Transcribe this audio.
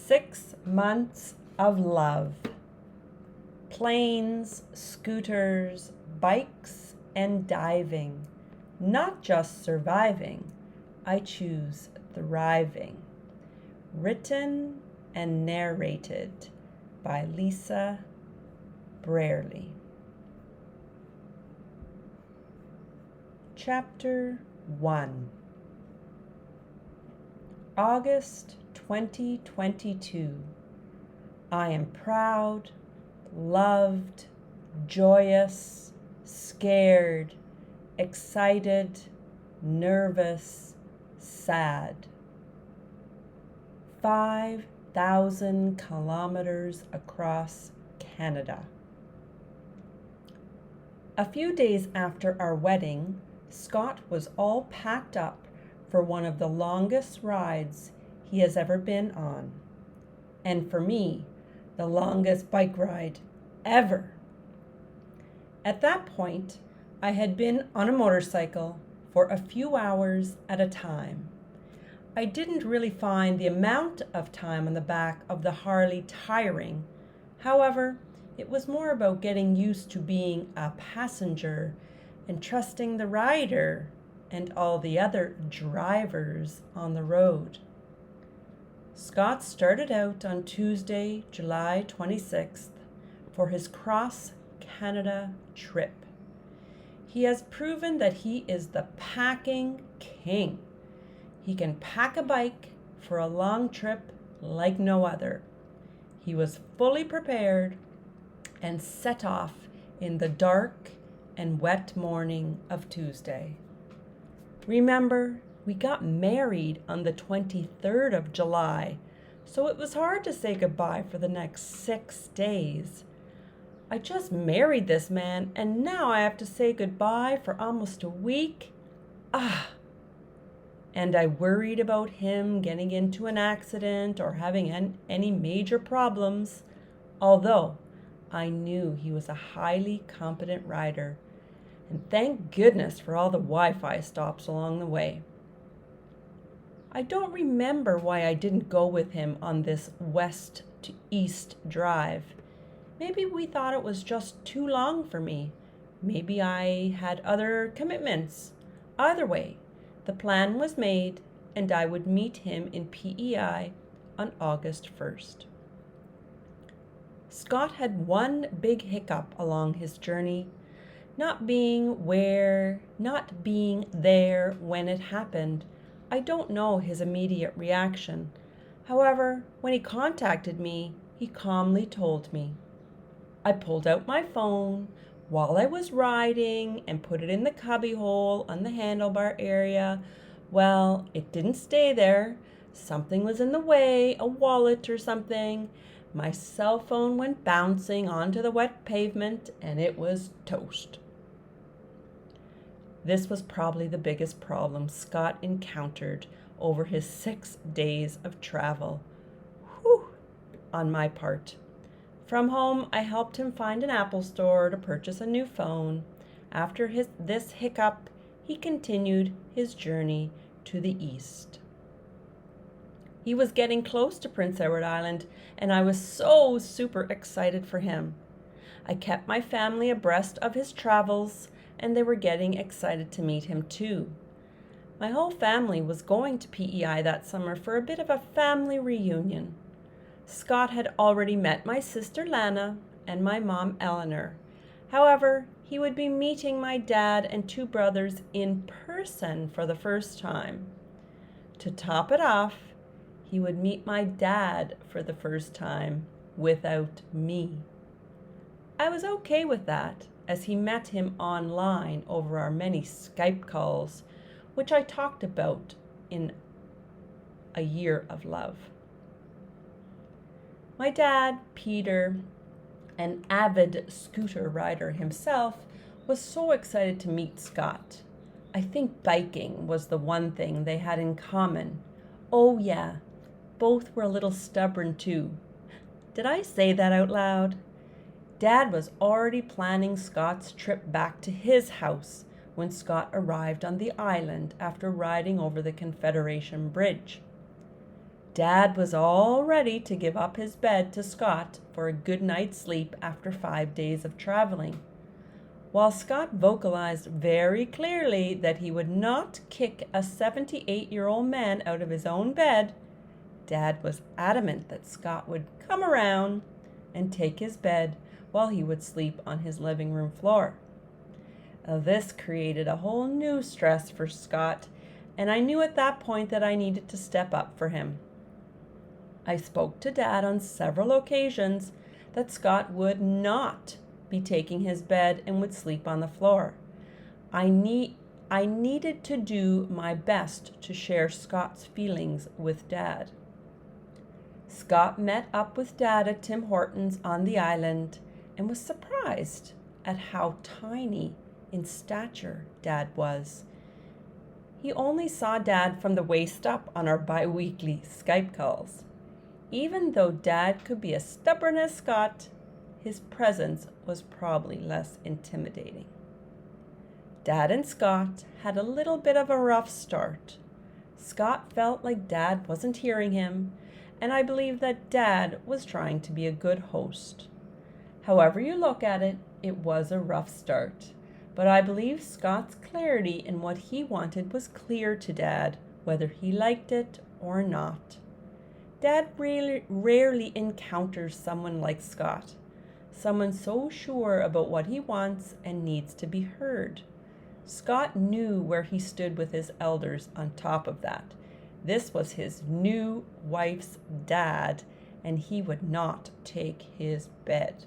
6 months of love. Planes, scooters, bikes, and diving. Not just surviving, I choose thriving. Written and narrated by Lisa Brierley. Chapter 1. August 2022. I am proud, loved, joyous, scared, excited, nervous, sad. 5,000 kilometers across Canada. A few days after our wedding, Scott was all packed up for one of the longest rides he has ever been on. And for me, the longest bike ride ever. At that point, I had been on a motorcycle for a few hours at a time. I didn't really find the amount of time on the back of the Harley tiring. However, it was more about getting used to being a passenger and trusting the rider and all the other drivers on the road. Scott started out on Tuesday, July 26th for his cross-Canada trip. He has proven that he is the packing king. He can pack a bike for a long trip like no other. He was fully prepared and set off in the dark and wet morning of Tuesday. Remember, we got married on the 23rd of July, so it was hard to say goodbye for the next 6 days. I just married this man, and now I have to say goodbye for almost a week. And I worried about him getting into an accident or having any major problems, although I knew he was a highly competent rider. And thank goodness for all the Wi-Fi stops along the way. I don't remember why I didn't go with him on this west to east drive. Maybe we thought it was just too long for me. Maybe I had other commitments. Either way, the plan was made and I would meet him in PEI on August 1st. Scott had one big hiccup along his journey. Not being there when it happened. I don't know his immediate reaction. However, when he contacted me, he calmly told me. I pulled out my phone while I was riding and put it in the cubbyhole on the handlebar area. Well, it didn't stay there. Something was in the way, a wallet or something. My cell phone went bouncing onto the wet pavement and it was toast. This was probably the biggest problem Scott encountered over his 6 days of travel. On my part. From home, I helped him find an Apple store to purchase a new phone. After this hiccup, he continued his journey to the east. He was getting close to Prince Edward Island, and I was so super excited for him. I kept my family abreast of his travels, and they were getting excited to meet him too. My whole family was going to PEI that summer for a bit of a family reunion. Scott had already met my sister Lana and my mom Eleanor. However, he would be meeting my dad and 2 brothers in person for the first time. To top it off, he would meet my dad for the first time without me. I was okay with that, as he met him online over our many Skype calls, which I talked about in A Year of Love. My dad, Peter, an avid scooter rider himself, was so excited to meet Scott. I think biking was the one thing they had in common. Oh yeah, both were a little stubborn too. Did I say that out loud? Dad was already planning Scott's trip back to his house when Scott arrived on the island after riding over the Confederation Bridge. Dad was all ready to give up his bed to Scott for a good night's sleep after 5 days of traveling. While Scott vocalized very clearly that he would not kick a 78-year-old man out of his own bed, Dad was adamant that Scott would come around and take his bed while he would sleep on his living room floor. This created a whole new stress for Scott, and I knew at that point that I needed to step up for him. I spoke to Dad on several occasions that Scott would not be taking his bed and would sleep on the floor. I needed to do my best to share Scott's feelings with Dad. Scott met up with Dad at Tim Hortons on the island and was surprised at how tiny in stature Dad was. He only saw Dad from the waist up on our bi-weekly Skype calls. Even though Dad could be as stubborn as Scott, his presence was probably less intimidating. Dad and Scott had a little bit of a rough start. Scott felt like Dad wasn't hearing him, and I believe that Dad was trying to be a good host. However you look at it, it was a rough start, but I believe Scott's clarity in what he wanted was clear to Dad, whether he liked it or not. Dad rarely encounters someone like Scott, someone so sure about what he wants and needs to be heard. Scott knew where he stood with his elders on top of that. This was his new wife's dad, and he would not take his bed.